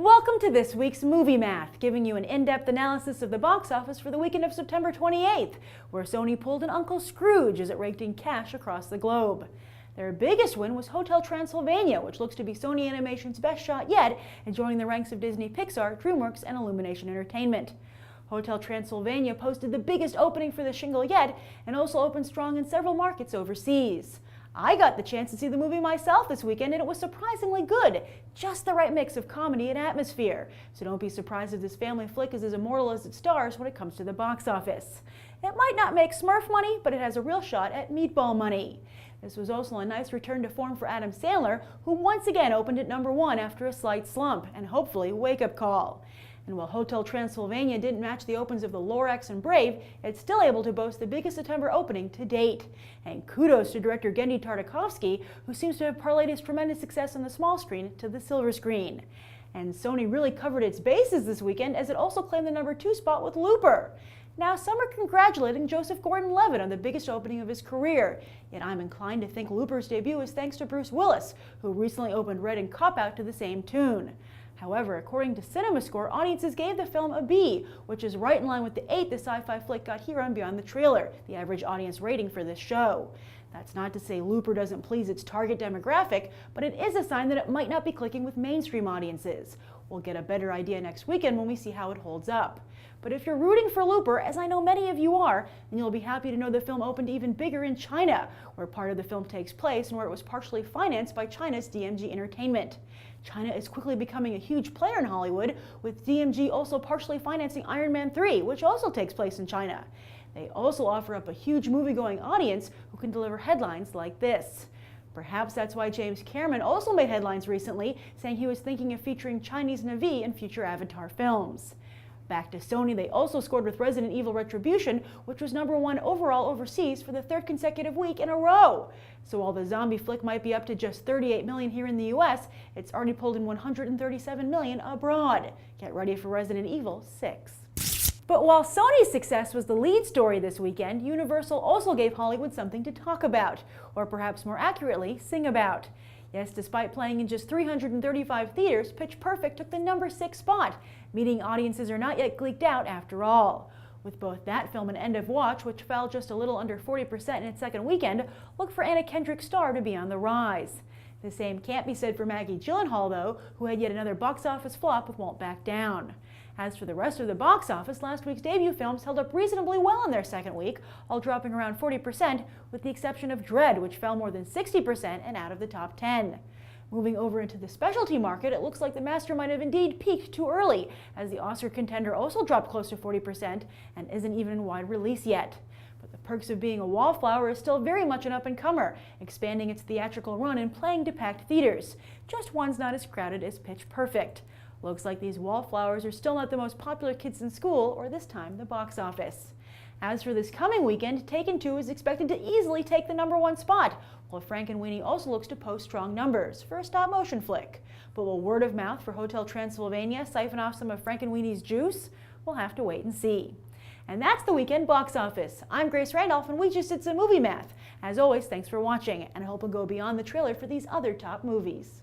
Welcome to this week's Movie Math, giving you an in-depth analysis of the box office for the weekend of September 28th, where Sony pulled an Uncle Scrooge as it raked in cash across the globe. Their biggest win was Hotel Transylvania, which looks to be Sony Animation's best shot yet, and joining the ranks of Disney Pixar, DreamWorks, and Illumination Entertainment. Hotel Transylvania posted the biggest opening for the shingle yet, and also opened strong in several markets overseas. I got the chance to see the movie myself this weekend, and it was surprisingly good. Just the right mix of comedy and atmosphere. So don't be surprised if this family flick is as immortal as it stars when it comes to the box office. It might not make Smurf money, but it has a real shot at meatball money. This was also a nice return to form for Adam Sandler, who once again opened at #1 after a slight slump, and hopefully a wake-up call. And while Hotel Transylvania didn't match the opens of The Lorax and Brave, it's still able to boast the biggest September opening to date. And kudos to director Genndy Tartakovsky, who seems to have parlayed his tremendous success on the small screen to the silver screen. And Sony really covered its bases this weekend, as it also claimed the #2 spot with Looper. Now, some are congratulating Joseph Gordon-Levitt on the biggest opening of his career, yet I'm inclined to think Looper's debut is thanks to Bruce Willis, who recently opened Red and Cop Out to the same tune. However, according to CinemaScore, audiences gave the film a B, which is right in line with the 8 the sci-fi flick got here on Beyond the Trailer, the average audience rating for this show. That's not to say Looper doesn't please its target demographic, but it is a sign that it might not be clicking with mainstream audiences. We'll get a better idea next weekend when we see how it holds up. But if you're rooting for Looper, as I know many of you are, then you'll be happy to know the film opened even bigger in China, where part of the film takes place and where it was partially financed by China's DMG Entertainment. China is quickly becoming a huge player in Hollywood, with DMG also partially financing Iron Man 3, which also takes place in China. They also offer up a huge movie-going audience who can deliver headlines like this. Perhaps that's why James Cameron also made headlines recently, saying he was thinking of featuring Chinese Na'vi in future Avatar films. Back to Sony, they also scored with Resident Evil Retribution, which was #1 overall overseas for the 3rd consecutive week in a row. So while the zombie flick might be up to just $38 million here in the US, it's already pulled in $137 million abroad. Get ready for Resident Evil 6. But while Sony's success was the lead story this weekend, Universal also gave Hollywood something to talk about, or perhaps more accurately, sing about. Yes, despite playing in just 335 theaters, Pitch Perfect took the #6 spot, meaning audiences are not yet gleeked out after all. With both that film and End of Watch, which fell just a little under 40% in its second weekend, look for Anna Kendrick's star to be on the rise. The same can't be said for Maggie Gyllenhaal, though, who had yet another box office flop with Won't Back Down. As for the rest of the box office, last week's debut films held up reasonably well in their second week, all dropping around 40%, with the exception of Dread, which fell more than 60% and out of the top 10. Moving over into the specialty market, it looks like The Master might have indeed peaked too early, as the Oscar contender also dropped close to 40% and isn't even in wide release yet. But The Perks of Being a Wallflower is still very much an up-and-comer, expanding its theatrical run and playing to packed theaters. Just one's not as crowded as Pitch Perfect. Looks like these wallflowers are still not the most popular kids in school, or this time the box office. As for this coming weekend, Taken 2 is expected to easily take the #1 spot, while Frankenweenie also looks to post strong numbers for a stop-motion flick. But will word of mouth for Hotel Transylvania siphon off some of Frankenweenie's juice? We'll have to wait and see. And that's the weekend box office. I'm Grace Randolph, and we just did some movie math. As always, thanks for watching, and I hope we'll go beyond the trailer for these other top movies.